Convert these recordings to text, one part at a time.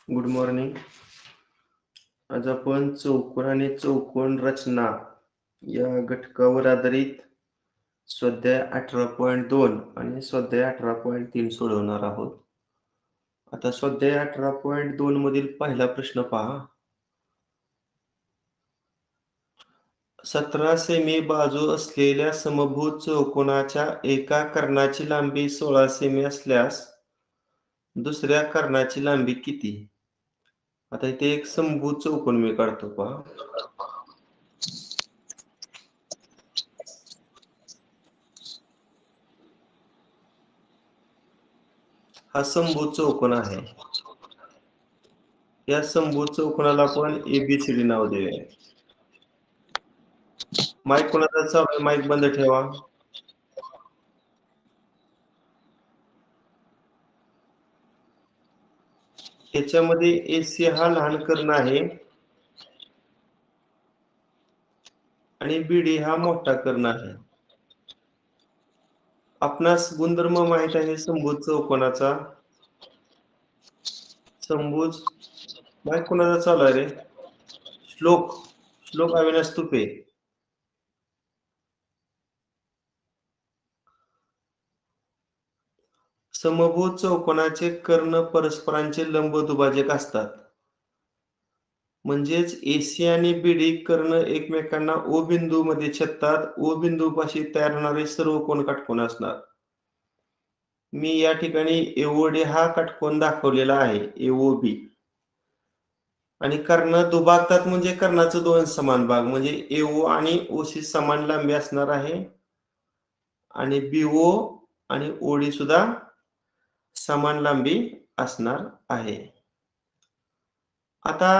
Good morning. आज आपण चौकोन आणि चौकोन रचना या घटकावर आधारित स्वाध्याय 18.2 आणि स्वाध्याय 18.3 सोडवणार आहोत. आता स्वाध्याय 18.2 मधील पहिला प्रश्न पहा. 17 सेमी बाजू असलेल्या समभुज चौकोनाच्या एका कर्णाची लांबी 16 सेमी असल्यास दुसऱ्या कर्णाची लांबी किती? आता इथे एक समभुज चौकोन मी काढतो पहा. हा समभुज चौकोन आहे. या समभुज चौकोनाला आपण एबीसीडी नाव देऊया. माईक कोणाचा चालू आहे? माईक बंद ठेवा. याच्यामध्ये एसी हा लहान कर्ण आहे आणि बीडी हा मोठा कर्ण आहे. आपणास गुणधर्म माहित आहे समभुज चौकोनाचा. समभुज माईक कोणाचा चालू आहे रे? श्लोक अविनाश तुपे. समभुज चौकोनाचे कर्ण परस्परांचे लंब दुभाजक असतात. म्हणजेच एसी आणि बीडी कर्ण एकमेकांना ओ बिंदू मध्ये छेदतात. ओ बिंदू पाशी तयार होणारे सर्व कोन काटकोन असणार. मी या ठिकाणी एओडी हा काटकोन दाखवलेला आहे, एओबी. आणि कर्ण दुभागतात म्हणजे कर्णाचे दोन समान भाग, म्हणजे एओ आणि ओसी समान लांबी असणार आहे आणि बीओ आणि ओडी सुद्धा समान लांबी असणार आहे. आता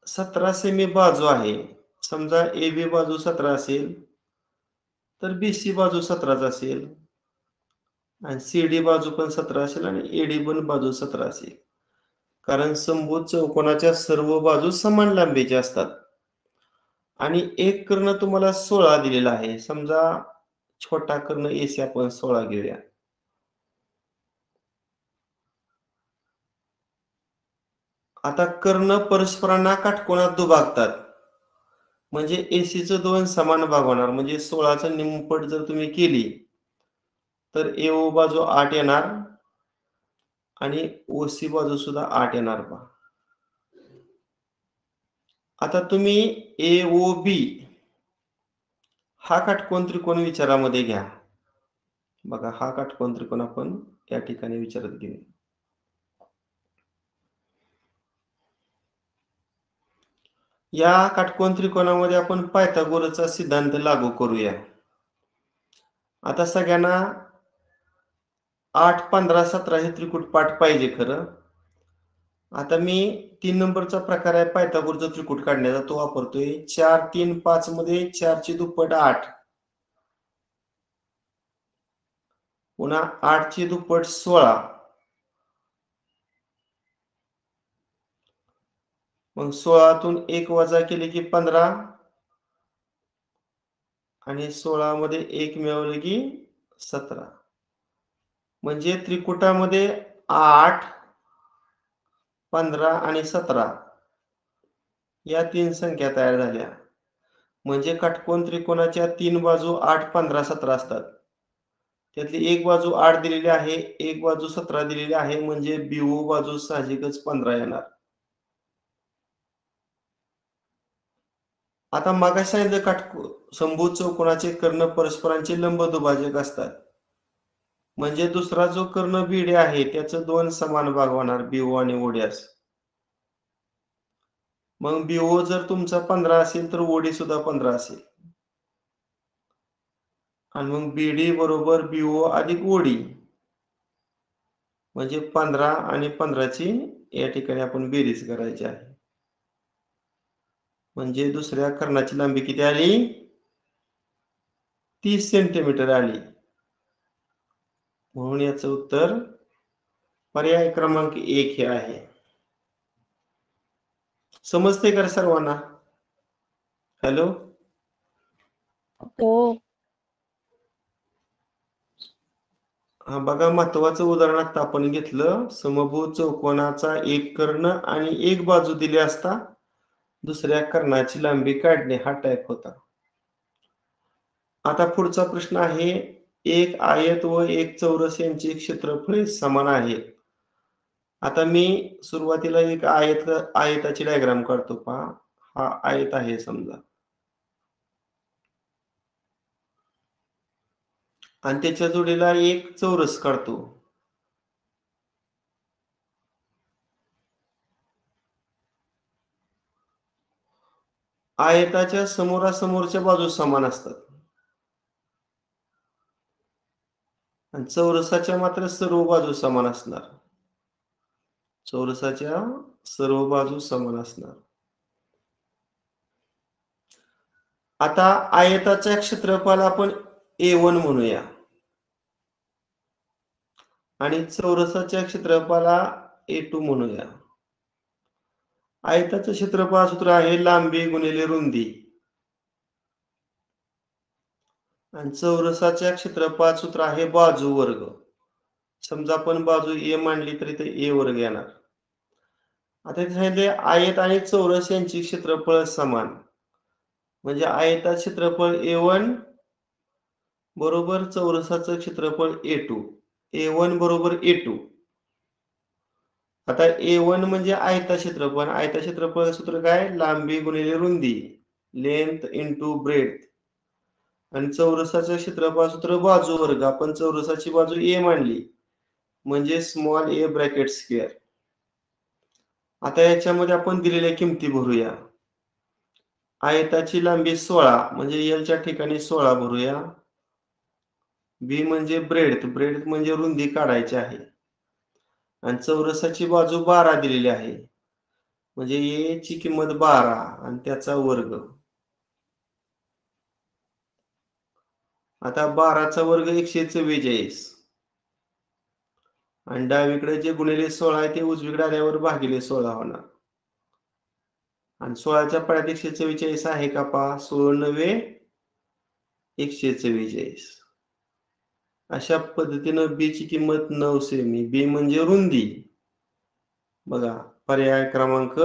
17 सेमी बाजू आहे. समजा एबी बाजू 17 असेल तर बीसी बाजू 17 असेल आणि सीडी बाजू पण 17 असेल आणि एडी पण बाजू 17 असेल. कारण समभुज चौकोनाच्या सर्व बाजू समान लांबीच्या असतात. आणि एक कर्ण तुम्हाला 16 दिलेला आहे. समजा छोटा कर्ण एसी आपण 16 घेऊया. आता कर्ण परस्परांना काटकोनात दुभागतात. म्हणजे एसीचं दोन समान भाग होणार. म्हणजे 16चं निमपट जर तुम्ही केली तर एओ बाजू 8 येणार आणि ओसी बाजू सुद्धा 8 येणार पहा. आता तुम्ही एओबी हा काटकोन त्रिकोण विचारामध्ये घ्या. बघा, हा काटकोन त्रिकोण आपण या ठिकाणी विचारात घेऊया. या काटकोन त्रिकोणामध्ये आपण पायथागोरसचा सिद्धांत लागू करूया. आता सगळ्यांना 8, 15, 17 हे त्रिकूट पाठ पाहिजे खरं. आता मी 3 नंबरचा प्रकार आहे पायथागोरसचा त्रिकूट काढण्याचा, तो वापरतोय. 4, 3, 5 मध्ये 4 ची दुप्पट 8, पुन्हा 8 ची दुप्पट 16, मग 16तून 1 वजा केले की 15 आणि 16 मध्ये 1 मिळवले की 17. म्हणजे त्रिकुटामध्ये 8, 15 आणि 17 या 3 संख्या तयार झाल्या. म्हणजे काटकोन त्रिकोणाच्या 3 बाजू 8, 15, 17 असतात. त्यातली एक बाजू 8 दिलेली आहे, एक बाजू 17 दिलेली आहे, म्हणजे बीओ बाजू साहजिकच 15 येणार. आता मागाशी सांगितलं समभुज चौकोनाचे कर्ण परस्परांचे लंब दुभाजक असतात. म्हणजे दुसरा जो कर्ण बीडी आहे त्याचं दोन समान भाग होणार, बीओ आणि ओडी. मग बीओ जर तुमचा 15 असेल तर ओडी सुद्धा 15 असेल. आणि मग बीडी बरोबर बीओ अधिक ओडी, म्हणजे 15 आणि 15ची या ठिकाणी आपण बेरीज करायची आहे. म्हणजे दुसऱ्या कर्णाची लांबी किती आली? 30 सेंटीमीटर आली. म्हणून याचं उत्तर पर्याय क्रमांक 1 हे आहे. समजते का सर्वांना? हॅलो, हो. हा बघा, महत्वाचं उदाहरण आता आपण घेतलं. समभुज चौकोनाचा एक कर्ण आणि एक बाजू दिली असता दुसऱ्या कर्णाची लांबी काढणे हा टाइप होता. आता पुढचा प्रश्न आहे, एक आयत व एक चौरस यांची क्षेत्रफळे समान आहेत. आता मी सुरुवातीला एक आयताची डायग्राम काढतो पहा. हा आयत आहे समजा, आणि त्याच्या जोडीला एक चौरस काढतो. आयताच्या समोरासमोरच्या बाजू समान असतात आणि चौरसाच्या मात्र सर्व बाजू समान असणार. चौरसाच्या सर्व बाजू समान असणार. आता आयताच्या क्षेत्रफळाला आपण A1 म्हणूया आणि चौरसाच्या क्षेत्रफळाला A2 म्हणूया. आयताचं क्षेत्रफळ सूत्र आहे लांबी गुणिले रुंदी, आणि चौरसाच्या क्षेत्रफळ सूत्र आहे बाजू वर्ग. समजा आपण बाजू A मांडली तर इथे A वर्ग येणार. आता इथे सांगितले आयत आणि चौरस यांची क्षेत्रफळ समान, म्हणजे आयताचं क्षेत्रफळ A1 बरोबर चौरसाचं क्षेत्रफळ A2. A1 बरोबर A2. आता A1 म्हणजे आयता क्षेत्रफळ. आयता क्षेत्रफळ सूत्र काय? लांबी गुणिले रुंदी, लेंथ इंटू ब्रेथ. आणि चौरसाचं क्षेत्रफळ सूत्र बाजू वर्ग. आपण चौरसाची बाजू A मांडली म्हणजे स्मॉल a ब्रॅकेट स्क्वेअर. आता याच्यामध्ये आपण दिलेल्या किमती भरूया. आयताची लांबी 16 म्हणजे L च्या ठिकाणी 16 भरूया. B म्हणजे ब्रेथ, ब्रेथ म्हणजे रुंदी काढायची आहे. आणि चौरसाची बाजू 12 दिलेली आहे म्हणजे A ची किंमत 12 आणि त्याचा वर्ग. आता 12चा वर्ग 144 आणि डावीकडे जे गुणिले 16 आहे ते उजवीकडे आल्यावर भागिले 16 होणार. आणि 16च्या पळ्यात 144 आहे का पहा? 16 9 144. अशा पद्धतीनं B ची किंमत 9 सेमी. B म्हणजे रुंदी. बघा, पर्याय क्रमांक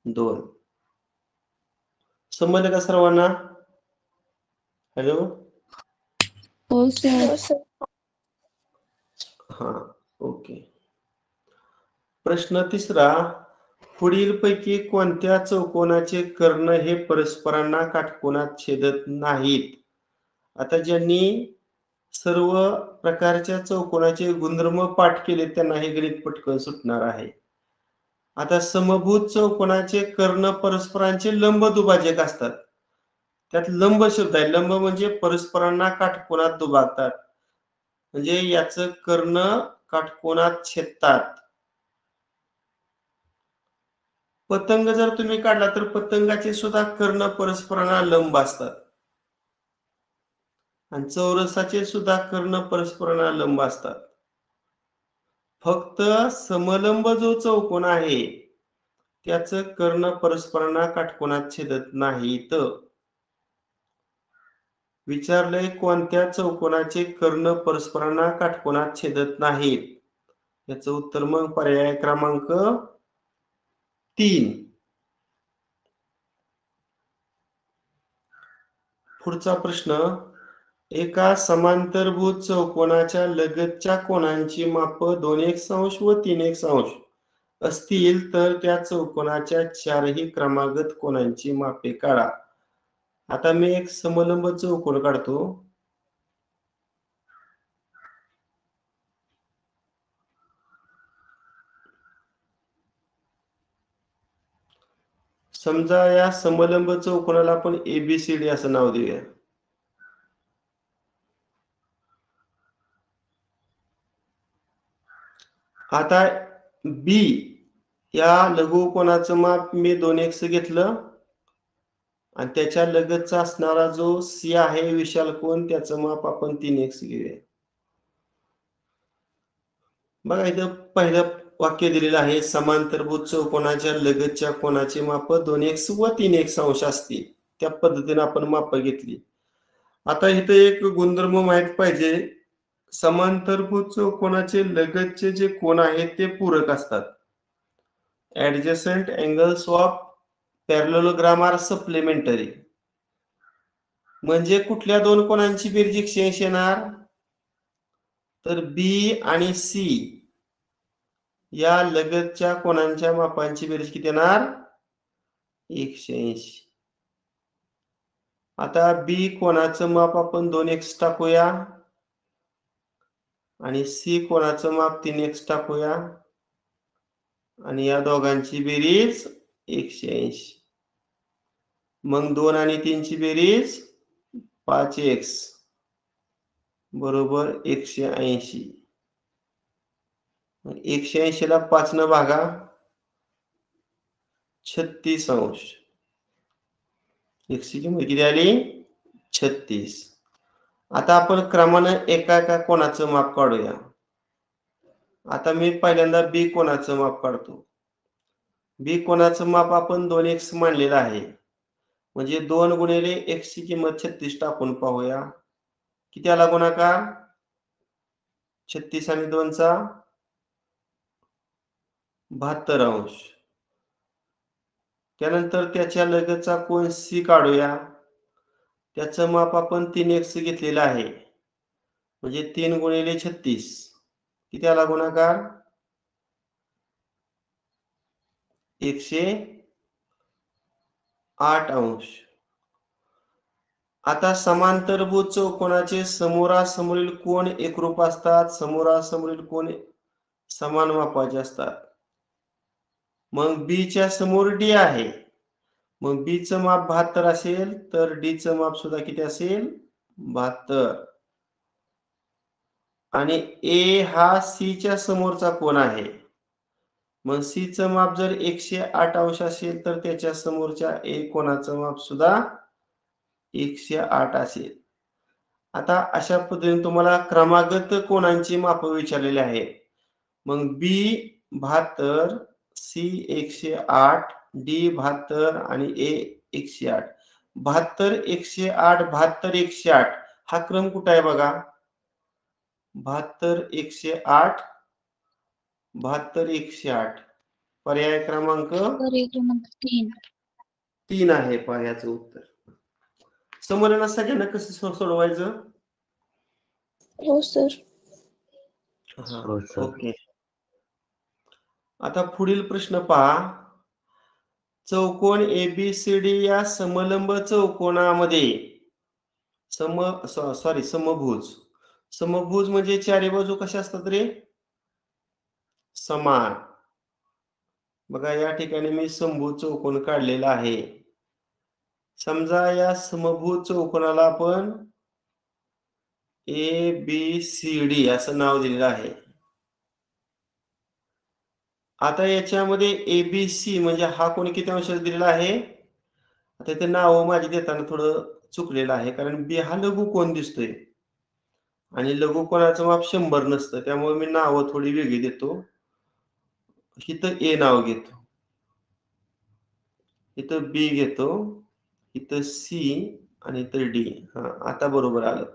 2. समजलं का सर्वांना? हॅलो. हो सर. हा, ओके. प्रश्न तिसरा, पुढीलपैकी कोणत्या चौकोनाचे कर्ण हे परस्परांना काटकोनात छेदत नाहीत? आता ज्यांनी सर्व प्रकारच्या चौकोनाचे गुणधर्म पाठ केले त्यांना हे गणित पटकन सुटणार आहे. आता समभुज चौकोनाचे कर्ण परस्परांचे लंब दुभाजक असतात. त्यात लंब शब्द आहे. लंब म्हणजे परस्परांना काटकोनात दुभागतात, म्हणजे याचं कर्ण काटकोनात छेदतात. पतंग जर तुम्ही काढला तर पतंगाचे सुद्धा कर्ण परस्परांना लंब असतात आणि चौरसाचे सुद्धा कर्ण परस्परांना लंब असतात. फक्त समलंब जो चौकोन आहे त्याचं कर्ण परस्परांना काटकोनात छेदत नाहीत. विचारलंय कोणत्या चौकोनाचे कर्ण परस्परांना काटकोनात छेदत नाहीत? याचं उत्तर मग पर्याय क्रमांक 3. पुढचा प्रश्न, एका समांतरभुज चौकोनाच्या लगतच्या कोनांची माप 2 व 3 असतील तर त्या चौकोनाच्या चारही क्रमागत कोनांची मापे काढा. आता मी एक समलंब चौकोन काढतो. समजा या समलंब चौकोनाला आपण ABCD असं नाव देऊया. आता B या लघुकोनाचं माप मी 2x घेतलं आणि त्याच्या लगतचा असणारा जो C आहे विशाल कोन, त्याचं माप आपण 3x घेऊया. बघा, इथं पहिलं वाक्य दिलेलं आहे, समांतरभुज चौकोनाच्या लगतच्या कोनाचे माप 2x व 3 असतील. त्या पद्धतीने आपण माप घेतली. आता इथं एक गुणधर्म माहित पाहिजे, समांतरभुज चौकोनाचे लगतचे जे कोन आहेत ते पूरक असतात. Adjacent angles of parallelogram are supplementary. म्हणजे कुठल्या दोन कोनांची बेरीज 180 येणार? तर बी आणि सी या लगतच्या कोनांच्या मापांची बेरीज किती येणार? 180. आता बी कोनाचं माप आपण 2x टाकूया आणि सी कोनाचं माप 3x टाकूया आणि या दोघांची बेरीज 180. मग 2 आणि 3 ची बेरीज 5x बरोबर 180. 180 ला 5 न भागा 36 अंश. x ची किंमत किती आली? 36. आता आपण क्रमानं एका एका कोनाचं माप काढूया. आता मी पहिल्यांदा बी कोनाचं माप काढतो. बी कोनाचं माप आपण 2x मानलेलं आहे. म्हणजे 2 गुणिले x ची किंमत 36 टाकून पाहूया. किती आला गुणाकार? 36 आणि 2 चा 72 अंश. त्यानंतर त्याच्या लगतचा कोन सी काढूया. त्याचं माप आपण 3x घेतलेलं आहे. म्हणजे 3 गुणिले 36 किती आला गुणाकार? 108 अंश. आता समांतरभुज चौकोनाचे समोरासमोरील कोन एकरूप असतात. समोरासमोरील कोन समान मापाचे असतात. मग बी च्या समोर डी आहे. मग बी चं माप 72 असेल तर डी चं माप सुद्धा किती असेल? 72. आणि ए हा सी च्या समोरचा कोन आहे. मग सी चं माप जर 108 अंश असेल तर त्याच्या समोरच्या ए कोनाचं माप सुद्धा 108 असेल. आता अशा पद्धतीने तुम्हाला क्रमागत कोनांची माप विचारलेली आहेत. मग बी 72, सी 108, डी 72 आणि ए 108. 72 108 72 108 हा क्रम कुठे आहे बघा? 72 108 72 108. पर्याय क्रमांक 3 आहे पर्यायाचं उत्तर. समोरना सगळ्यांना कसं सोडवायचं? हो सर. ओके. आता पुढील प्रश्न पहा. चौकोन एबीसीडी या समलंब चौकोनामध्ये समभुज. समभुज म्हणजे चारी बाजू कशा असतात रे? समान. बघा या ठिकाणी मी समभुज चौकोन काढलेला आहे. समजा या समभुज चौकोनाला आपण ए बी सी डी असं नाव दिलेलं आहे. आता याच्यामध्ये एबीसी म्हणजे हा कोण किती अंशाचा दिलेला आहे? आता इथे नाव माझी देताना थोडं चुकलेलं आहे कारण बी हा लघु कोन दिसतोय आणि लघु कोनाचं माप 100 नसतं. त्यामुळे मी नाव थोडी वेगळी देतो. इथं ए नाव घेतो, इथं बी घेतो, इथं सी आणि इथं डी. आता बरोबर आलं.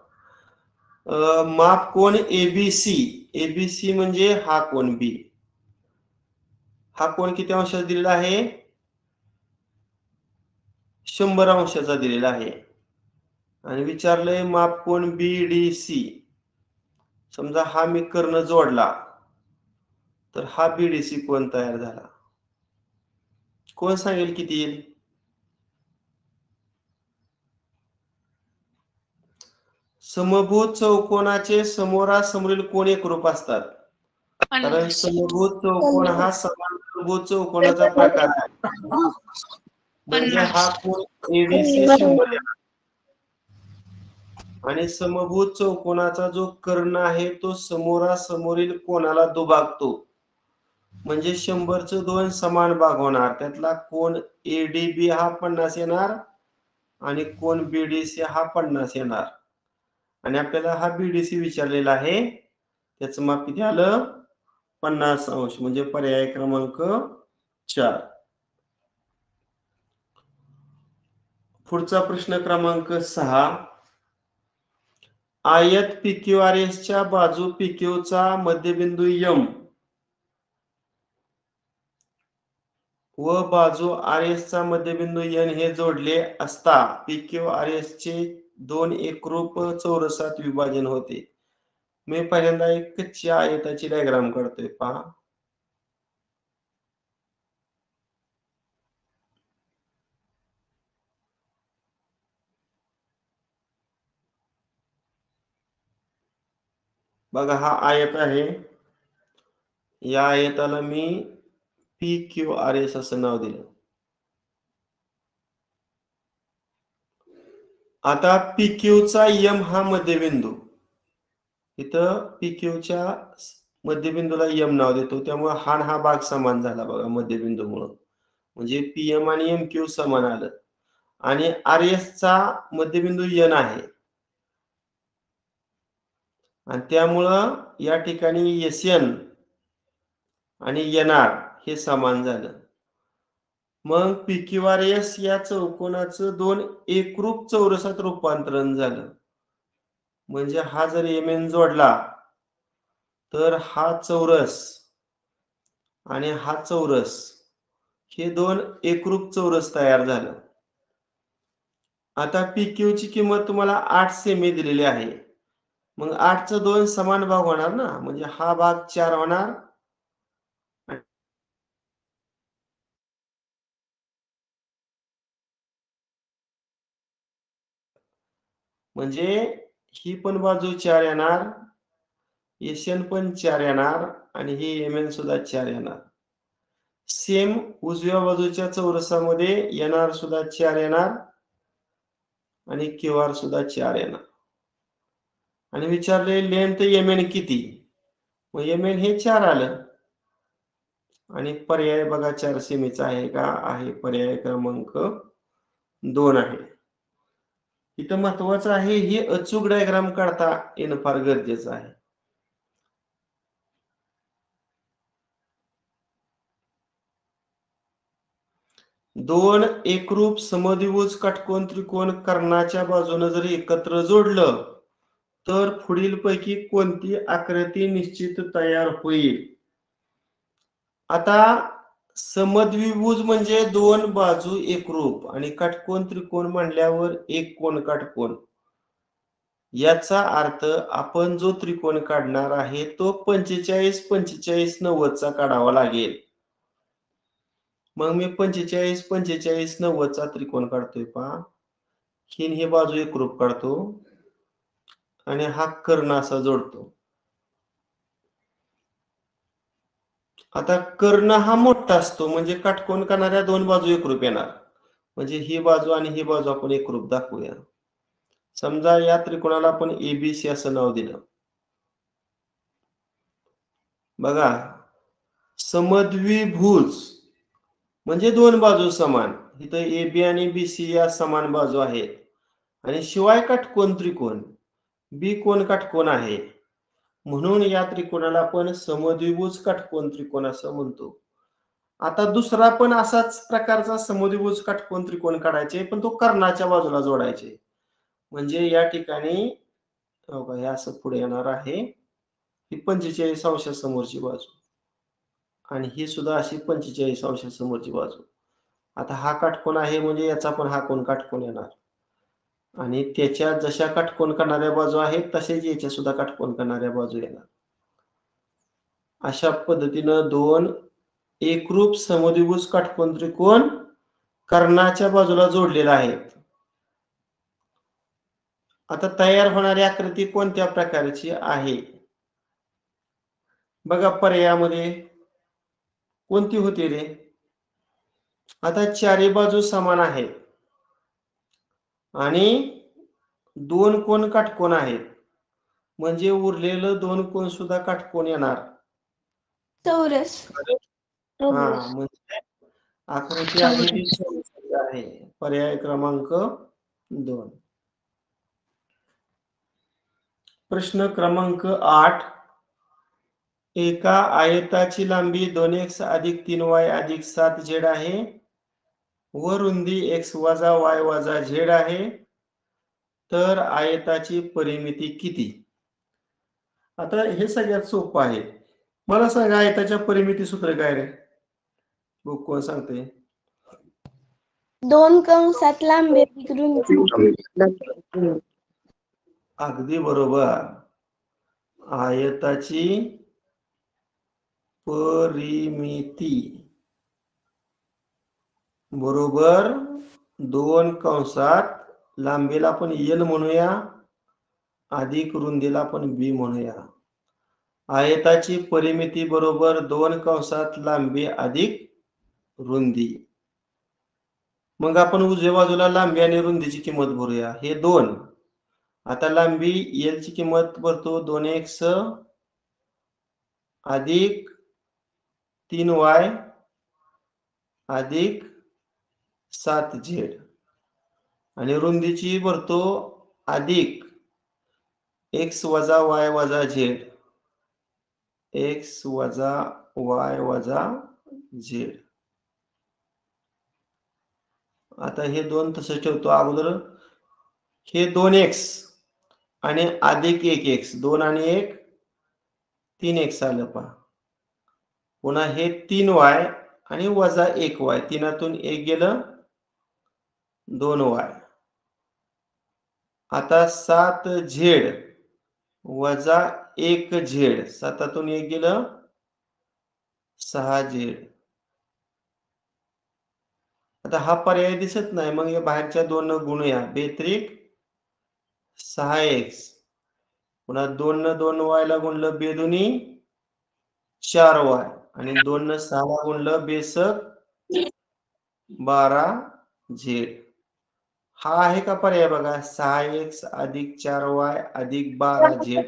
माप कोन एबीसी. एबीसी म्हणजे हा कोन बी. हा कोन किती अंशाचा दिलेला आहे? 100 अंशाचा दिलेला आहे. आणि विचारलंय माप कोन बीडीसी. समजा हा मी कर्ण जोडला तर हा बीडीसी कोन तयार झाला. कोण सांगेल किती येईल? समभुज चौकोनाचे समोरासमोरील कोन एकरूप असतात. कारण समभुज चौकोन हा समांतरभुज चौकोनाचा प्रकार आहे. म्हणजे हा कोन एबीसी 100 येणार. आणि समभुज चौकोनाचा जो कर्ण आहे तो समोरासमोरील कोनाला दुभागतो. म्हणजे 100चे 2 समान भाग होणार. त्यातला कोन एडीबी हा 50 येणार आणि कोन बीडीसी हा 50 येणार. आणि आपल्याला हा बीडीसी विचारलेला आहे. त्याचं माप किती आलं? 50 अंश. म्हणजे पर्याय क्रमांक 4. पुढचा प्रश्न क्रमांक 6. आयत PQRS च्या बाजू PQ चा मध्यबिंदू M व बाजू RS चा मध्यबिंदू N हे जोडले असता PQRS चे दोन एकरूप चौरसात विभाजन होते. मी पहिल्यांदा एक कच्ची आयताची डायग्राम काढतोय पहा. बघा हा आयत आहे. या आयताला मी PQRS असं नाव दिलं. आता PQ चा M हा मध्यबिंदू, इथं PQ च्या मध्यबिंदूला M नाव देतो, त्यामुळे हा भाग समान झाला बघा मध्यबिंदूमुळे. म्हणजे PM आणि MQ समान आलं. आणि RS चा मध्यबिंदू N आहे आणि त्यामुळं या ठिकाणी SN आणि NR हे समान झालं. मग PQRS या चौकोनाचं दोन एकरूप चौरसात रूपांतरण झालं. म्हणजे हा जर MN जोडला तर हा चौरस आणि हा चौरस हे दोन एकरूप चौरस तयार झालं. आता PQ ची किंमत तुम्हाला 8 सेमी दिलेली आहे. मग 8 च 2 समान भाग होणार ना, म्हणजे हा भाग 4 होणार. म्हणजे ही पण बाजू 4 येणार, SN पण 4 येणार आणि ही MN सुद्धा 4 येणार. सेम उजव्या बाजूच्या चौरसामध्ये NR सुद्धा 4 येणार आणि QR सुद्धा 4 येणार. आणि विचारले लेंथ MN किती, मग MN हे 4 आलं. आणि पर्याय बघा 4 सेमीचा आहे का, आहे. पर्याय क्रमांक 2 आहे. इथं महत्वाचं आहे, ही अचूक डायग्राम काढता येणं फार गरजेचं आहे. दोन एकरूप समद्विभुज काटकोन त्रिकोण कर्णाच्या बाजूने जर एकत्र जोडलं तर पुढीलपैकी कोणती आकृती निश्चित तयार होईल. आता समद्विभुज म्हणजे दोन बाजू एकरूप आणि काटकोन त्रिकोण म्हणल्यावर एक कोन काटकोन. याचा अर्थ आपण जो त्रिकोण काढणार आहे तो 45 45 90 चा काढावा लागेल. मग मी 45 45 90 चा त्रिकोण काढतोय पहा. ही बाजू एकरूप काढतो आणि हा कर्ण असा जोडतो. आता कर्ण हा मोठा असतो म्हणजे काटकोन करणाऱ्या दोन बाजू एकरूप येणार. म्हणजे ही बाजू आणि ही बाजू आपण एकरूप दाखवूया. समजा या त्रिकोणाला आपण ABC असं नाव दिलं. बघा समद्विभुज म्हणजे दोन बाजू समान. इथं AB आणि BC या समान बाजू आहेत आणि शिवाय काटकोन त्रिकोण B कोण काटकोन आहे, म्हणून या त्रिकोणाला आपण समद्विभुज काटकोन त्रिकोण असं म्हणतो. आता दुसरा पण असाच प्रकारचा समद्विभुज काटकोन त्रिकोण काढायचे, पण तो कर्णाच्या बाजूला जोडायचे. म्हणजे या ठिकाणी हे असं पुढे येणार आहे. ही 45 अंश समोरची बाजू आणि ही सुद्धा अशी 45 अंश समोरची बाजू. आता हा काटकोन आहे म्हणजे याचा पण हा कोण काटकोन येणार आणि त्याच्या जशा काटकोन करणाऱ्या बाजू आहेत तसेच याच्या सुद्धा काटकोन करणाऱ्या बाजू येणार. अशा पद्धतीनं दोन एकरूप समद्विभुज काटकोन त्रिकोण कर्णाच्या बाजूला जोडलेला आहेत. आता तयार होणारी आकृती कोणत्या प्रकारची आहे बघा. पर्यायामध्ये कोणती होती रे. आता चारी बाजू समान आहेत आणि दोन कोन काटकोन आहेत, म्हणजे उरलेलं दोन कोन सुद्धा काटकोन येणार. चौरस. हा म्हणजे आकृती आहे ती चौरसाची आहे. पर्याय क्रमांक 2. प्रश्न क्रमांक 8. एका आयताची लांबी 2x अधिक 3y अधिक 7z आहे व रुंदी x वजा y वजा z आहे. तर आयताची परिमिती किती? आता हे सगळ्यात सोपं आहे. मला सांगा आयताच्या परिमिती सूत्र काय रे? बघ कोण सांगते? 2 कंसात लांबी अधिक रुंदी. अगदी बरोबर. आयताची परिमिती बरोबर 2 कंसात लांबीला आपण L म्हणूया अधिक रुंदीला आपण B म्हणूया. आयताची परिमिती बरोबर 2 कंसात लांबी अधिक रुंदी. मग आपण उजव्या बाजूला लांबी आणि रुंदीची किंमत भरूया. हे 2. आता लांबी L ची किंमत भरतो 2x अधिक 3y अधिक 7z आणि रुंदीची भरतो अधिक x वजा y वजा z x वजा y वजा z. आता हे 2 तसं ठेवतो. अगोदर हे 2x आणि अधिक 1x 2 आणि 1 3x आलं पहा. पुन्हा हे 3y आणि वजा 1y 3तून 1 गेलं 2y. आता 7z वजा 1z 7तून 1 गेलं 6z. आता हा पर्याय दिसत नाही मग या बाहेरच्या 2 न गुणूया. बेत्रिक 6x पुन्हा 2 न 2y ला गुणलं बेदुनी 4y आणि 2 न 6 ला गुणलं बेसक 12z. हा आहे का पर्याय बघा 6x अधिक 4y अधिक 12z.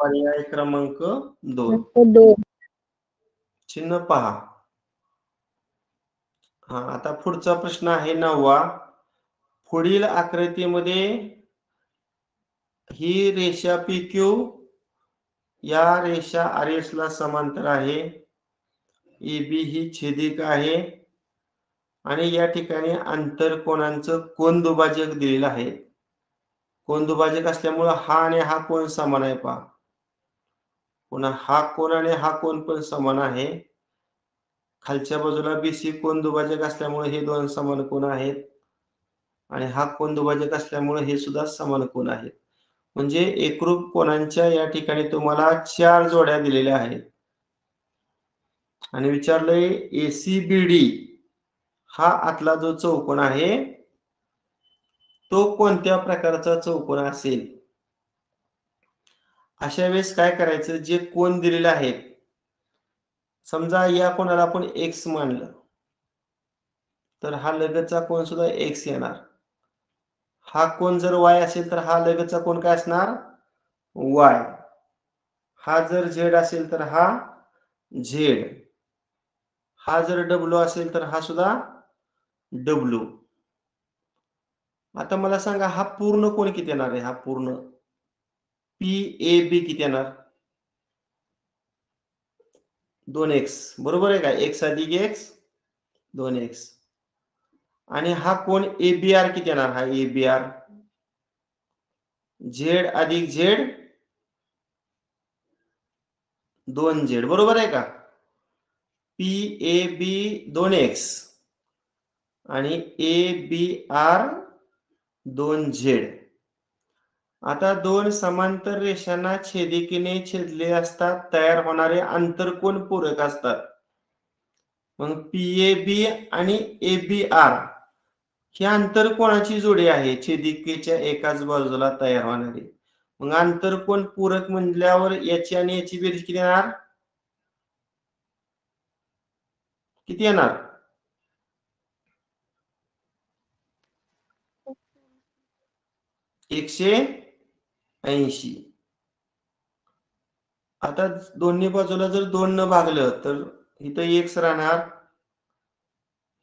पर्याय क्रमांक 2 चिन्ह पहा. हा आता पुढचा प्रश्न आहे 9वा. पुढील आकृतीमध्ये ही रेषा PQ या रेषा RS ला समांतर आहे. AB ही छेदिका आहे आणि या ठिकाणी आंतरकोनांचं कोनदुभाजक दिलेलं आहे. कोनदुभाजक असल्यामुळे हा आणि हा कोन समान आहे पहा. पुन्हा हा कोन आणि हा कोन पण समान आहे. खालच्या बाजूला BC कोनदुभाजक असल्यामुळे हे 2 समान कोन आहेत आणि हा कोनदुभाजक असल्यामुळे हे सुद्धा समान कोन आहेत. म्हणजे एकरूप कोनांच्या या ठिकाणी तुम्हाला 4 जोड्या दिलेल्या आहेत आणि विचारलंय ACBD हा आतला जो चौकोन आहे तो कोणत्या प्रकारचा चौकोन असेल. अशा वेळेस काय करायचं जे कोन दिलेले आहेत समजा या कोणाला आपण x मानलं तर हा लगतचा कोन सुद्धा x येणार. हा कोन जर y असेल तर हा लगतचा कोन काय असणार y. हा जर z असेल तर हा z. हा जर w असेल तर हा सुद्धा w. आता मला सांगा हा पूर्ण कोन किती येणार आहे. हा पूर्ण PAB किती येणार 2x बरोबर आहे का. x अधिक x 2x आणि हा कोन ABR किती येणार. हा ABR z अधिक z 2z बरोबर आहे का. PAB 2x आणि ABR 2z. आता 2 समांतर रेषांना छेदिकेने छेदले असतात तयार होणारे आंतरकोन पूरक असतात. मग PAB आणि ABR ही आंतरकोनाची जोडी आहे छेदिकेच्या एकाच बाजूला तयार होणारी. मग आंतरकोन पूरक म्हणल्यावर याची आणि याची बेरीज किती येणार. किती येणार 180. आता दोन्ही बाजूला जर 2 न भागलं तर इथं x राहणार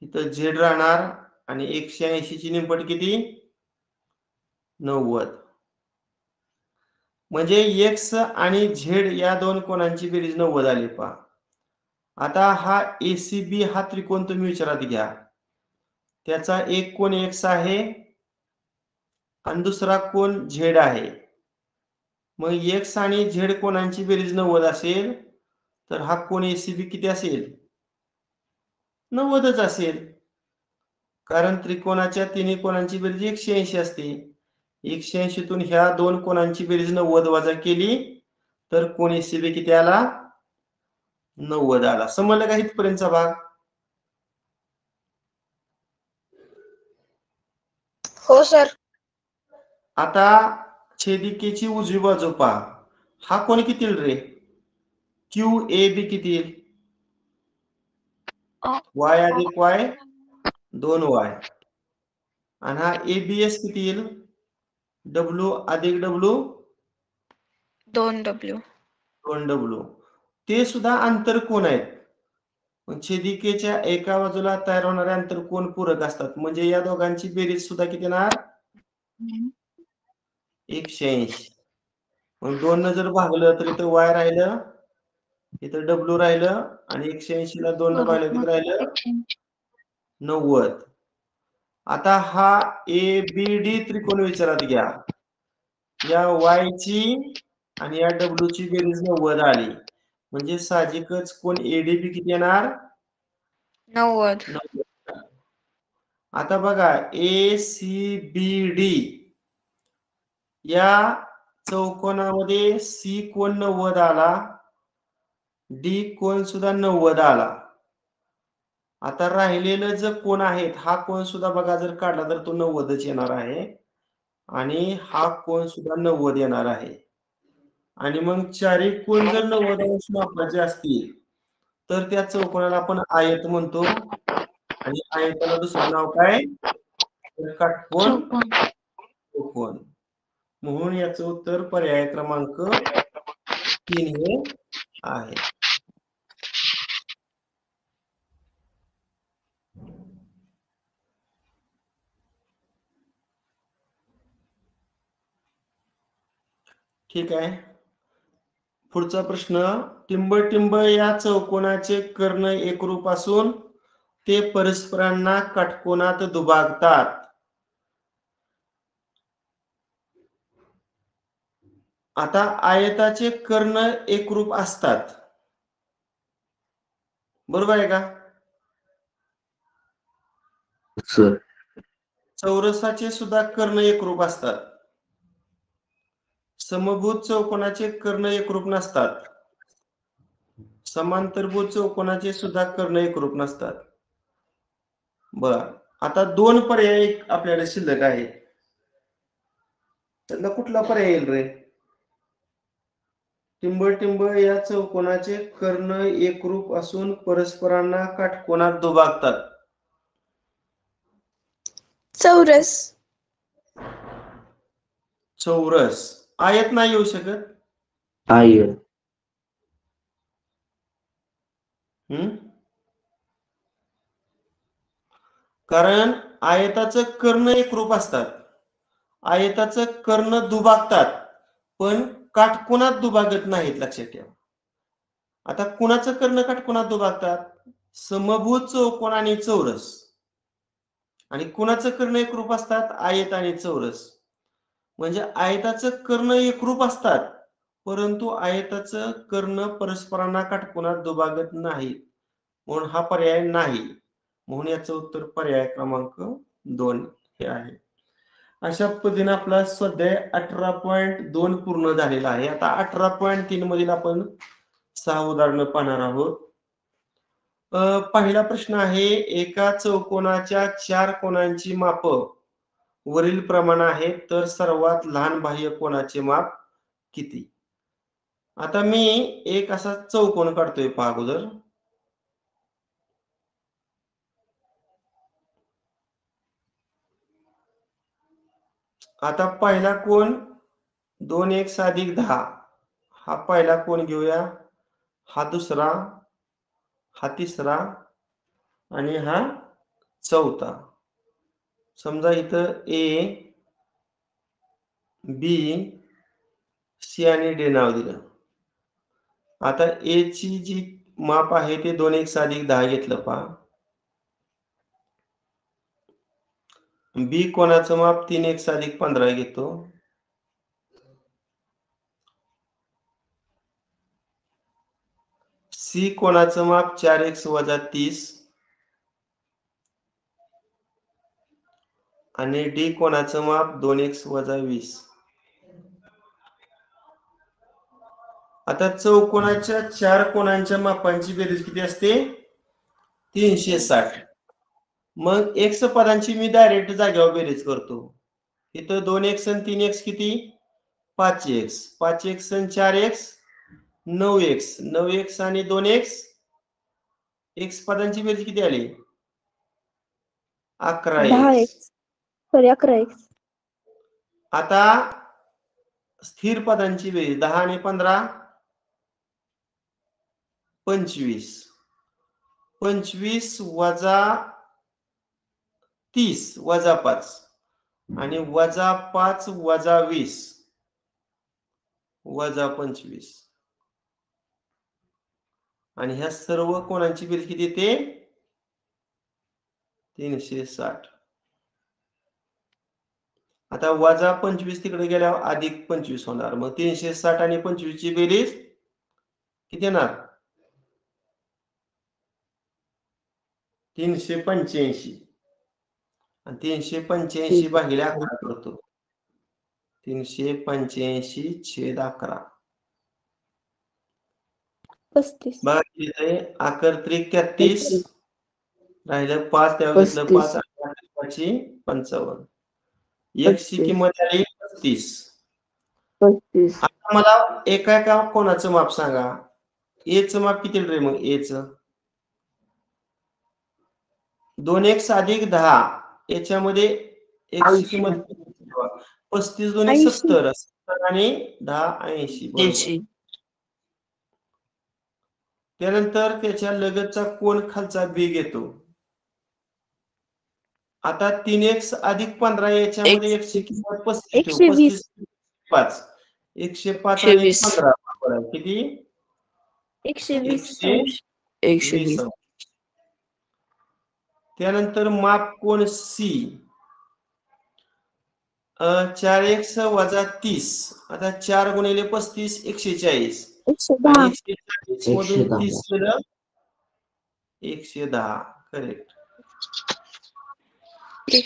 इथं z राहणार आणि 180 ची निमपट किती 90. म्हणजे x आणि z या दोन कोनांची बेरीज 90 आली पहा. आता हा एसीबी हा त्रिकोण तुम्ही विचारात घ्या. त्याचा एक कोन एक्स आहे आणि दुसरा कोन झेड आहे. मग एक्स आणि झेड कोणांची बेरीज 90 असेल तर हा कोन एसीबी किती असेल? 90च असेल. कारण त्रिकोणाच्या तिन्ही कोणांची बेरीज 180 असते. 180 तून ह्या दोन कोणांची बेरीज 90 वजा केली तर कोन एसीबी किती आला? 90 आला. समजलं का इथपर्यंतचा भाग? हो सर. आता छेदिकेची उजवी बाजू पहा. हा कोण किती येईल रे? क्यू ए बी किती येईल? वाय अधिक वाय 2y. आणि हा एबीएस किती येईल? डब्ल्यू अधिक डब्ल्यू 2W. 2W. ते सुद्धा आंतरकोन आहेत. छेदिकेच्या एका बाजूला तयार होणारे आंतरकोन पूरक असतात. म्हणजे या दोघांची बेरीज सुद्धा किती येणार? 180. मग 2 न जर भागलं तर इथं y राहिलं, इथं W राहिलं आणि 180 ला 2 न भागलं किती राहिलं? 90. आता हा एबीडी त्रिकोण विचारात घ्या. या y ची आणि या W ची बेरीज 90 आली. म्हणजे साहजिकच कोन एडीबी किती येणार? 90. 90. आता बघा एसीबीडी या चौकोनामध्ये सी कोन 90 आला, डी कोन सुद्धा 90 आला. आता राहिलेलं जे कोन आहेत हा कोन सुद्धा बघा जर काढला तर तो 90च येणार आहे आणि हा कोन सुद्धा 90 येणार आहे. आणि मग चारी कोन जर 90 अंश मापाचे असतील तर त्या चौकोनाला आपण आयत म्हणतो आणि आयताला दुसरं नाव काय? तर काटकोन चौकोन. म्हणून याचं उत्तर पर्याय क्रमांक 3 हे आहे. ठीक आहे. पुढचा प्रश्न. टिंब या चौकोनाचे कर्ण एकरूप असून ते परस्परांना काटकोनात दुभागतात. आता आयताचे कर्ण एकरूप असतात. बरोबर आहे का? सर. चौरसाचे सुद्धा कर्ण एकरूप असतात. समभुज चौकोनाचे कर्ण एकरूप नसतात. समांतरभुज चौकोनाचे सुद्धा कर्ण एकरूप नसतात. बर, आता दोन पर्याय आपल्याकडे शिल्लक आहे. त्यातला कुठला पर्याय येईल रे? टिंब या चौकोनाचे कर्ण एकरूप असून परस्परांना काटकोनात दुभागतात. चौरस. चौरस. आयत नाही येऊ शकत? आयत. कारण आयताचं कर्ण एकरूप असतात. आयताचं कर्ण दुभागतात पण काटकोनात दुभागत नाहीत, लक्षात ठेवा. आता कुणाचं कर्ण काटकोनात दुभागतात? समभुज चौकोन आणि चौरस. आणि कुणाचं कर्ण एकरूप असतात? आयत आणि चौरस. म्हणजे आयताचं कर्ण एकरूप असतात परंतु आयताचं कर्ण परस्परांना काटकोनात दुभागत नाही. म्हणून हा पर्याय नाही. म्हणून याचं उत्तर पर्याय क्रमांक 2 हे आहे. अशा पद्धतीने आपला स्वाध्याय 18.2 पूर्ण झालेला आहे. आता 18.3 मधील आपण 6 उदाहरणं पाहणार आहोत. पहिला प्रश्न आहे, एका चौकोनाच्या 4 कोनांची माप वरील प्रमाण आहे तर सर्वात लहान बाह्य कोनाचे माप किती? आता मी एक असा चौकोन काढतोय पहा अगोदर. आता पहिला कोन 2x अधिक 10 हा पहिला कोन घेऊया, हा दुसरा, हा तिसरा आणि हा चौथा. समजा इथं ए, बी, सी आणि डी नाव दिलं. आता ए ची जी माप आहे ते 2x अधिक 10 घेतलं पहा. बी कोणाचं माप 3x अधिक 15 घेतो. सी कोणाचं माप 4x वजा 30 आणि डी कोणाचं माप 2x वजा 20. आता चौकोनाच्या 4 कोणांच्या मापांची बेरीज किती असते? 360. मग x पदांची मी डायरेक्ट जागेवर बेरीज करतो. इथं 2x आणि 3x किती? 5x. 5x आणि 4x 9x. 9x आणि 2x x पदांची बेरीज किती आली? 11x. Sorry 11x. आता स्थिर पदांची बेरीज 10 आणि 15 25. 25 वजा 30 वजा 5 आणि वजा 5 वजा 20 वजा 25 आणि ह्या सर्व कोणांची बेरीज किती येते? 360. आता वजा 25 तिकडे गेल्यावर अधिक 25 होणार. मग 360 आणि 25 ची बेरीज किती येणार? 385. आणि 385 भागिले 11 करतो. 385 छेद 11. 35. बघा किती आहे? 11 त्रिक 33 राहिलं 5 त्यावर घेतलं 5 आणि 55. x ची किंमत आली 35. आता मला एका कोणाचं माप सांगा. a चं माप किती रे? मग a चं 2x अधिक 10 याच्यामध्ये x ची किंमत 35 दोन्ही 70 आणि 10 80 बरोबर. त्यानंतर त्याच्या लगतचा कोण खालचा बी घेतो. आता 3x अधिक 15 याच्यामध्ये x ची किंमत 35 ठेवू. 35 5 105 आणि 15 बरोबर किती? 120. त्यानंतर माप कोण सी 4x वजा 30. आता 4 गुणिले 35 140 आणि 140 मधून 30 गेलं 110. करेक्ट.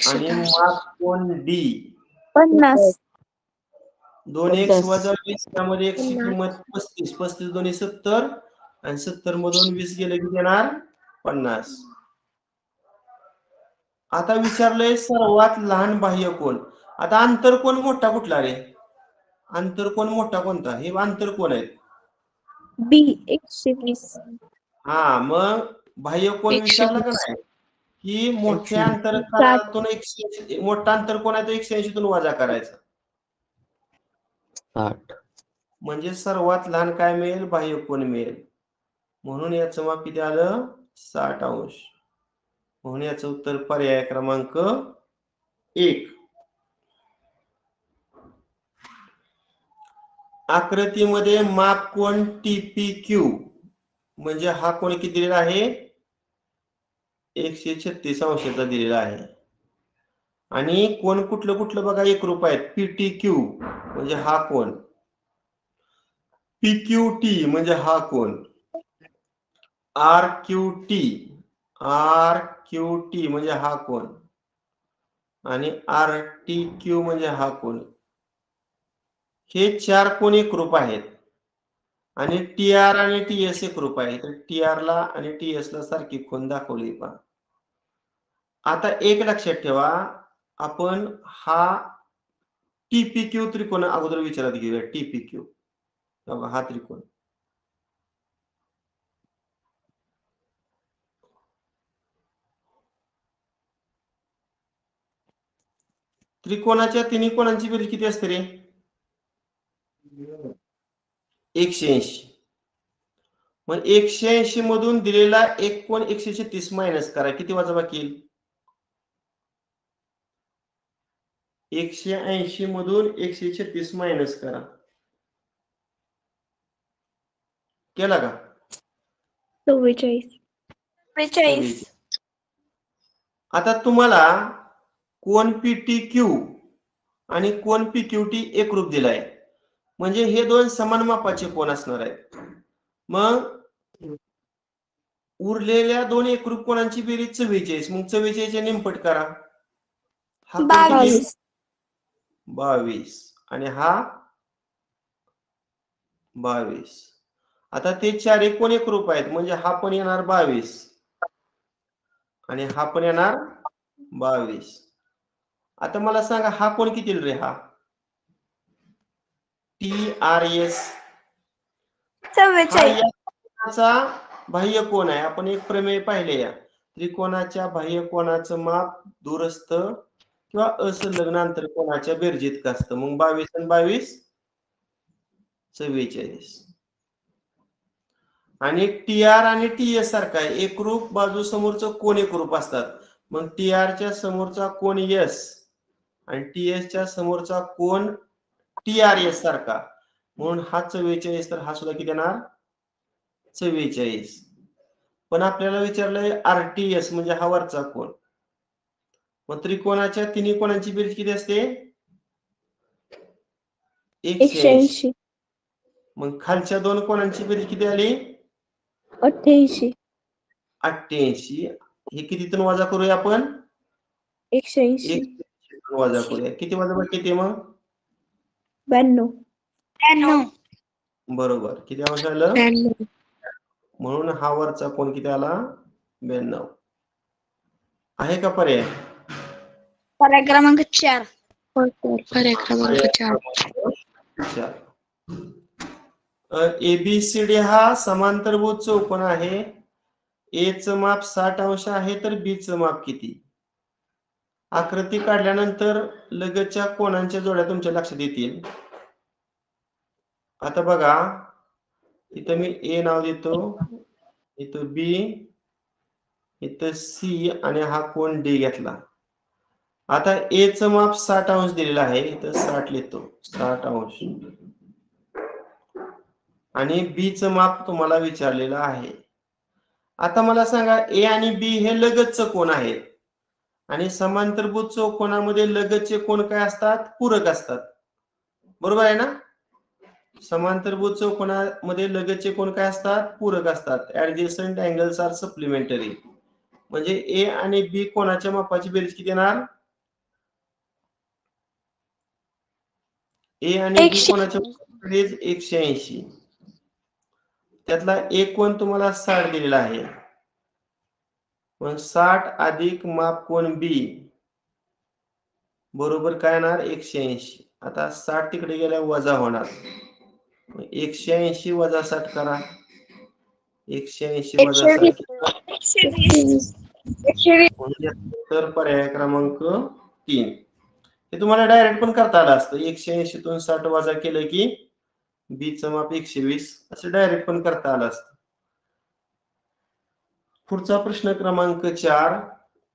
आणि माप कोण डी 50. 2x वजा 20 त्यामध्ये x ची किंमत 35. 35 दोन्ही 70 आणि 70 मधून 20 गेले की देणार 50. आता विचारलंय सर्वात लहान बाह्य कोण. आता आंतरकोन मोठा कुठला रे? आंतरकोन मोठा कोणता? हे आंतरकोन आहेत. बी 120. हा मग बाह्य कोण विचारला का नाही की मोठ्या अंतरकारातून 180 मोठा अंतरकोन आहे तो 180 तून वजा करायचा. 60. म्हणजे सर्वात लहान काय मिळेल? बाह्य कोन मिळेल. म्हणून याचं माप किती आलं? 60 अंश. म्हणून याचं उत्तर पर्याय क्रमांक 1. आकृतीमध्ये माप कोन TPQ म्हणजे हा कोण किती दिलेला आहे? 136 अंशाचा दिलेला आहे. आणि कोण कुठलं बघा एकरूप आहेत. PTQ म्हणजे हा कोण, PQT म्हणजे हा कोण, RQT म्हणजे हा कोण आणि RTQ म्हणजे हा कोण. हे 4 कोण एकरूप आहेत आणि TR आणि TS एकरूप आहे. तर TR ला आणि TS ला सारखी कोन दाखवली पहा. आता एक लक्षात ठेवा, आपण हा TPQ त्रिकोण अगोदर विचारात घेऊया. TPQ बघा हा त्रिकोण त्रिकोणाच्या तिन्ही कोणांची बेरीज किती असते रे? 180. मग 180 मधून दिलेला एक कोण 136 मायनस करा. किती वजाबाकी येईल? 180 मधून 136 मायनस करा. केला का? 44. 44. आता तुम्हाला कोन PTQ आणि कोन PQT एकरूप दिलाय, म्हणजे हे दोन समान मापाचे कोन असणार आहेत. मग उरलेल्या दोन एकरूप कोणांची बेरीज 44. मग 44 निमपट करा. हा कोन किती? 22. 22 आणि हा 22. आता ते चार कोण एकरूप आहेत, म्हणजे हा पण येणार 22 आणि हा पण येणार 22. आता मला सांगा हा कोण किती रे? हा TRS. हा 44. या त्रिकोणाचा बाह्य कोन आहे. आपण एक प्रमेय पाहिले, या त्रिकोणाच्या बाह्य कोनाचं माप दूरस्थ किंवा असंलग्न आंतरकोनाच्या बेरजेत असतं. मग 22 आणि 22 44. आणि TR आणि TS सारखा आहे, एकरूप बाजू समोरचं कोन एकरूप असतात. मग TR च्या समोरचा कोन S आणि TS च्या समोरचा कोन TRS सारखा, म्हणून हा 44. तर हा सुद्धा किती येणार? 44. पण आपल्याला विचारलंय RTS म्हणजे हा वरचा कोन. मग त्रिकोणाच्या तिन्ही कोणांची बेरीज किती असते? 180. मग खालच्या दोन कोणांची बेरीज किती आली? 88. 88. हे कितीतून वजा करूया आपण? 180. 180 वजा करूया. किती वजा बाकी येते मग? 92. 92. बरोबर. किती अंश आलं? 92. म्हणून हा वरचा कोन किती आला? 92. आहे का पर्याय? पर्याय क्रमांक 4. पर्याय क्रमांक 4. 4. ABCD हा समांतरभुज चौकोन आहे. A चं माप 60 अंश आहे, तर B चं माप किती? आकृती काढल्यानंतर लगतच्या कोणांच्या जोड्या तुमच्या लक्षात येतील. आता बघा, इथं मी A नाव देतो, इथं B, इथं C आणि हा कोन D घेतला. आता A चं माप 60 अंश दिलेलं आहे, इथं 60 लिहितो, 60 अंश. आणि B चं माप तुम्हाला विचारलेलं आहे. आता मला सांगा, A आणि B हे लगतचं कोन आहेत आणि समांतरभुज चौकोनामध्ये लगतचे कोन काय असतात? पूरक असतात. बरोबर आहे ना? समांतरभुज चौकोनामध्ये लगतचे कोन काय असतात? पूरक असतात. Adjacent angles are supplementary. म्हणजे A आणि B कोणाच्या मापाची बेरीज किती येणार? A आणि B कोणाच्या बेरीज 180. त्यातला एक कोन तुम्हाला 60 दिलेला आहे. पण 60 अधिक माप कोन B बरोबर काय येणार? 180. आता 60 तिकडे गेल्या वजा होणार. 180 वजा 60 करा. 180 वजा 60 तर पर्याय क्रमांक 3. हे तुम्हाला डायरेक्ट पण करता आलं असतं. 180 तून 60 वजा केलं की B चं माप 120 असं डायरेक्ट पण करता आलं असतं. पुढचा प्रश्न क्रमांक 4.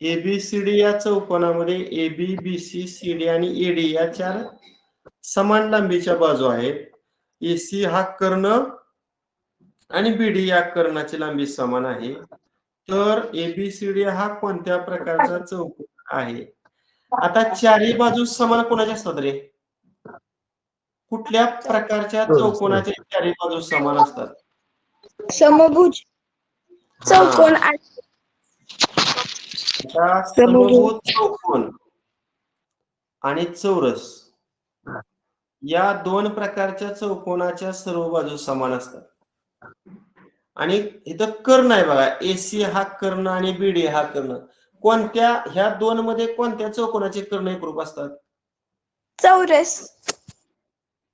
ABCD या चौकोनामध्ये AB, BC, CD आणि AD या 4 समान लांबीच्या बाजू आहेत. AC हा कर्ण आणि BD या कर्णाची लांबी समान आहे. तर ABCD हा कोणत्या प्रकारचा चौकोन आहे? आता चारही बाजू समान कोणाच्या असतात रे? कुठल्या प्रकारच्या चौकोनाच्या चारही बाजू समान असतात? समभुज चौकोन. आता समभुज चौकोन आणि चौरस या दोन प्रकारच्या चौकोनाच्या सर्व बाजू समान असतात. आणि इथं कर्ण आहे बघा, AC हा कर्ण आणि BD हा कर्ण. कोणत्या ह्या दोन मध्ये कोणत्या चौकोनाचे कर्ण एकरूप असतात? चौरस.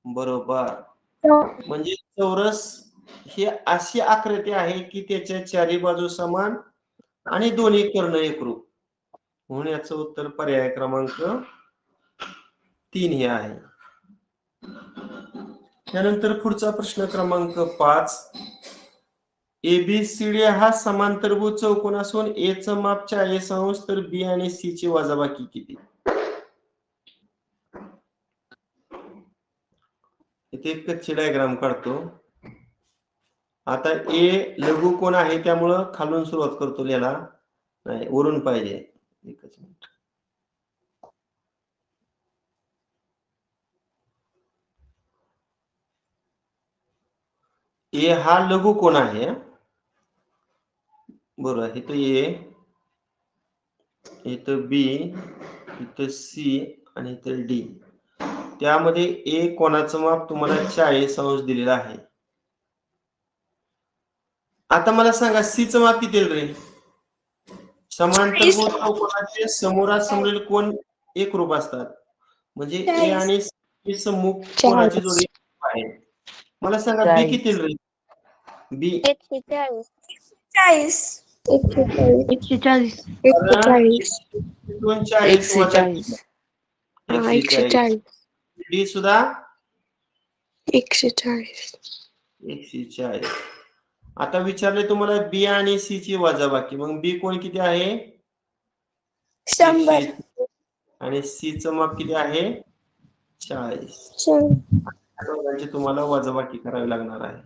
बरोबर. म्हणजे चौरस ही अशी आकृती आहे की त्याच्या चारी बाजू समान आणि दोन्ही कर्ण एकरूप, म्हणून याचं उत्तर पर्याय क्रमांक 3 हे आहे. त्यानंतर पुढचा प्रश्न क्रमांक 5. ABCD हा समांतरभुज चौकोन असून A चं माप 40 अंश, तर B आणि C ची वजाबाकी किती? इथे एक कच्ची डायग्राम काढतो. आता ए लघुकोन आहे त्यामुळं खालून सुरुवात करतो लिहायला, नाही वरून पाहिजे. एकच मिनिट. ए हा लघुकोन आहे. बरोबर, इथं ए, इथं बी, इथं सी आणि इथं डी. त्यामध्ये ए कोणाचं माप तुम्हाला 40 अंश दिलेलं आहे. आता मला सांगा सी चं माप किती रे? समांतरभुज चौकोनाचे समोरासमोरील कोन एकरूप असतात. म्हणजे ए आणि सी सम्मुख कोनाची जोडी आहे. मला सांगा बी किती रे? बी 140 40. 140 140 डी सुद्धा 140 140. आता विचारले तुम्हाला बी आणि सी ची वजाबाकी, मग बी कोण किती आहे? 100. आणि सी चं माप किती आहे? 40. दोघांची तुम्हाला वजाबाकी करावी लागणार आहे.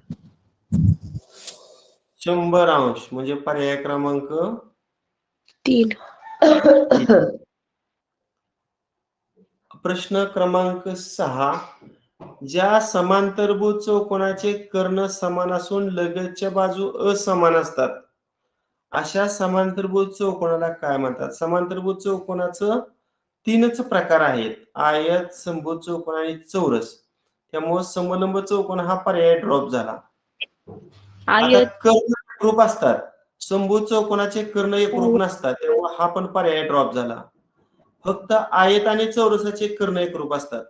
100 अंश म्हणजे पर्याय क्रमांक 3. प्रश्न क्रमांक 6. ज्या समांतरभुज चौकोनाचे कर्ण समान असून लगतच्या बाजू असमान असतात अशा समांतरभुज चौकोनाला काय म्हणतात? समांतरभुज चौकोनाचं 3च प्रकार आहेत, आयत, समभुज चौकोन आणि चौरस. त्यामुळे समलंब चौकोन हा पर्याय ड्रॉप झाला. आता कर्ण एकरूप असतात, समभुज चौकोनाचे कर्ण एकरूप नसतात, त्यामुळे हा पण पर्याय ड्रॉप झाला. फक्त आयत आणि चौरसाचे कर्ण एकरूप असतात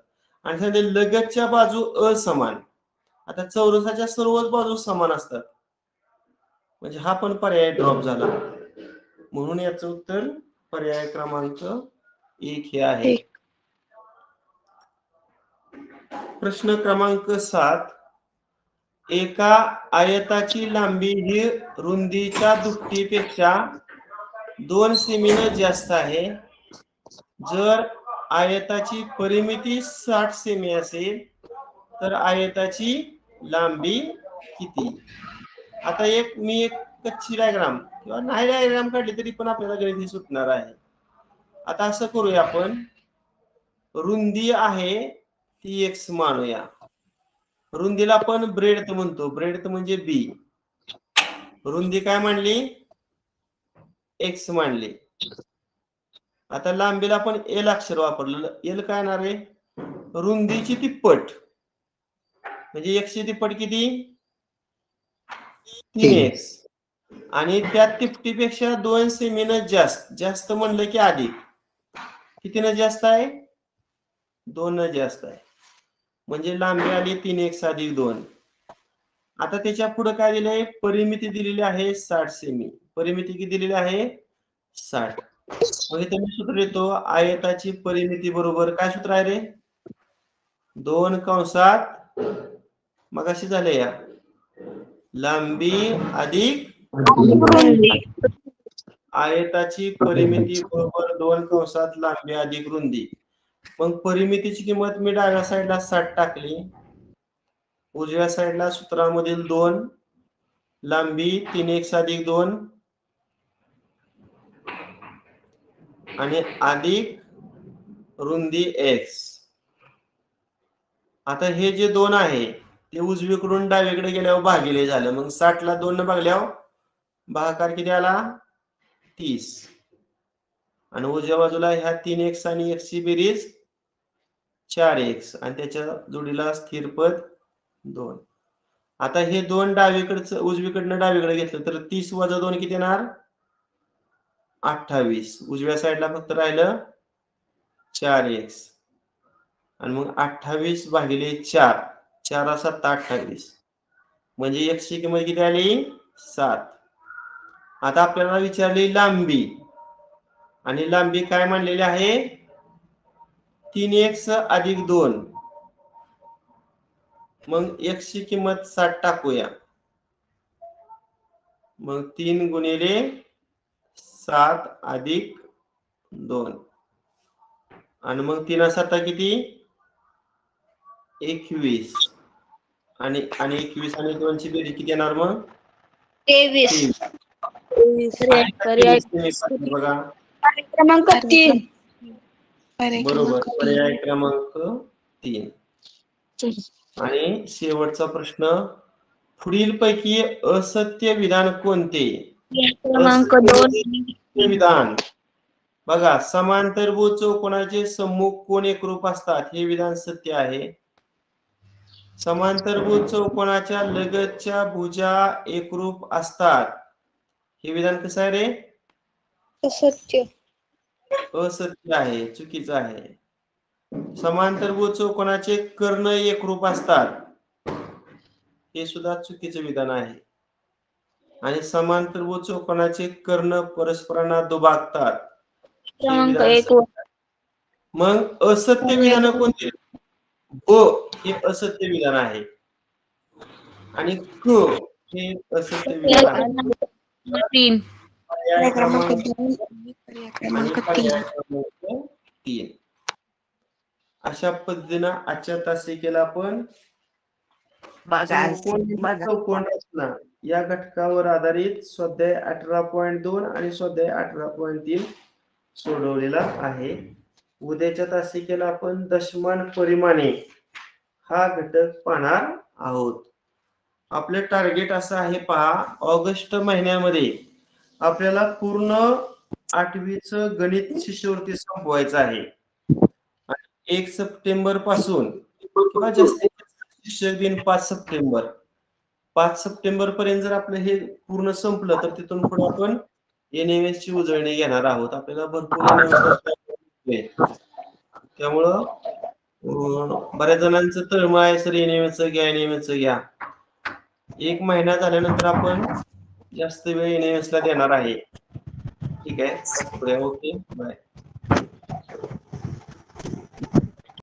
आणि सध्या लगतच्या बाजू असमान. आता चौरसाच्या सर्वच बाजू समान असतात, म्हणजे हा पण पर्याय ड्रॉप झाला. म्हणून याचं उत्तर पर्याय क्रमांक 1 हे आहे. प्रश्न क्रमांक 7. एका आयताची लांबी ही रुंदीच्या दुपटीपेक्षा 2 सेमीने जास्त आहे. जर आयताची परिमिती 60 सेमी असेल तर आयताची लांबी किती? आता मी एक कच्ची डायग्राम किंवा नाही डायग्राम काढली तरी पण आपल्याला गणित सुटणार आहे. आता असं करूया, आपण रुंदी आहे ती x मानूया. रुंदीला आपण ब्रेडथ म्हणतो, ब्रेडथ म्हणजे बी. रुंदी काय मानली? x मानली. आता लांबीला आपण एल अक्षर वापरलं. एल काय येणार आहे? रुंदीची तिप्पट, म्हणजे x ची तिप्पट किती? 3x. आणि त्या तिपटीपेक्षा 2 सेमीनं जास्त. जास्त म्हणलं की अधिक. कितीनं जास्त आहे? 2 न जास्त आहे. म्हणजे लांबी आली 3x अधिक 2. आता त्याच्या पुढे काय दिलंय? परिमिती दिलेली आहे 60 सेमी. परिमिती किती दिलेली आहे? 60. मग इथे मी सूत्र देतो, आयताची परिमिती बरोबर काय सूत्र आहे रे? 2 कंसात मग अशी झाले या लांबी अधिक आयताची परिमिती बरोबर 2 कंसात लांबी अधिक रुंदी. मग परिमितीची किंमत मी डाव्या साईडला 60 टाकली, उजव्या साईडला सूत्रामधील 2, लांबी 3x अधिक 2 आणि अधिक रुंदी x. आता हे जे 2 आहे ते उजवीकडून डावीकडे गेल्यावर भागिले झालं. मग 60 ला 2 न भागल्यावर भागाकार किती आला? 30. आणि उजव्या बाजूला ह्या 3x आणि x ची बेरीज 4x आणि त्याच्या जोडीला स्थिर पद 2. आता हे 2 डावीकडचं उजवीकडनं डावीकडे घेतलं तर 30 वजा 2 किती येणार? 28. उजव्या साईडला फक्त राहिलं 4x आणि मग 28 भागिले 4, 4 7 28, म्हणजे x ची किंमत किती आली? 7. आता आपल्याला विचारली लांबी, आणि लांबी काय मानलेली आहे? 3x अधिक 2. मग x ची किंमत 7 टाकूया. मग 3 गुणिले 7 अधिक 2 आणि मग 3 7 किती? 21 आणि 21 आणि 2 ची बेरीज किती येणार मग? 23. 23. पर्याय बघा पर्याय क्रमांक 3. बरोबर, पर्याय क्रमांक 3. आणि शेवटचा प्रश्न, पुढीलपैकी असत्य विधान कोणते? क्रमांक 2. असत्य विधान बघा, समांतरभुज चौकोनाचे सम्मुख कोण एकरूप असतात हे विधान सत्य आहे. समांतरभुज चौकोनाच्या लगतच्या भुजा एकरूप असतात हे विधान कसं आहे रे? असत्य. असत्य आहे, चुकीचं आहे. समांतरभुज चौकोनाचे कर्ण एकरूप असतात हे सुद्धा चुकीचं विधान आहे. आणि समांतरभुज चौकोनाचे कर्ण परस्परांना दुभागतात हे क्रमांक विधान 1 सत्य आहे. मग असत्य विधान कोणते? ब हे असत्य विधान आहे आणि क हे असत्य विधान आहे. 3 पर्याय क्रमांक पर्याय क्रमांक 3. अशा पद्धतीनं आजच्या तासिकेला आपण चौकोन रचना या घटकावर आधारित स्वाध्याय 18.2 आणि स्वाध्याय 18.3 सोडवलेला आहे. उद्याच्या तासिकेला आपण दशमान परिमाणे हा घटक पाहणार आहोत. आपले टार्गेट असं आहे पहा, ऑगस्ट महिन्यामध्ये आपल्याला पूर्ण 8वीच गणित शिष्यवृत्ती संपवायचं आहे. 1 सप्टेंबर पासून किंवा जास्तीत जास्त शिक्षक दिन 5 सप्टेंबर 5 सप्टेंबर पर्यंत जर आपलं हे पूर्ण संपलं तर तिथून पुढे आपण NMS ची उजळणी घेणार आहोत. आपल्याला भरपूर NMS त्यामुळं बऱ्याच जणांचं तळमळ आहे सर NMS चं घ्या. 1 महिना झाल्यानंतर आपण जास्त वेळ NMS ला देणार आहे. ठीक आहे, ओके, बाय.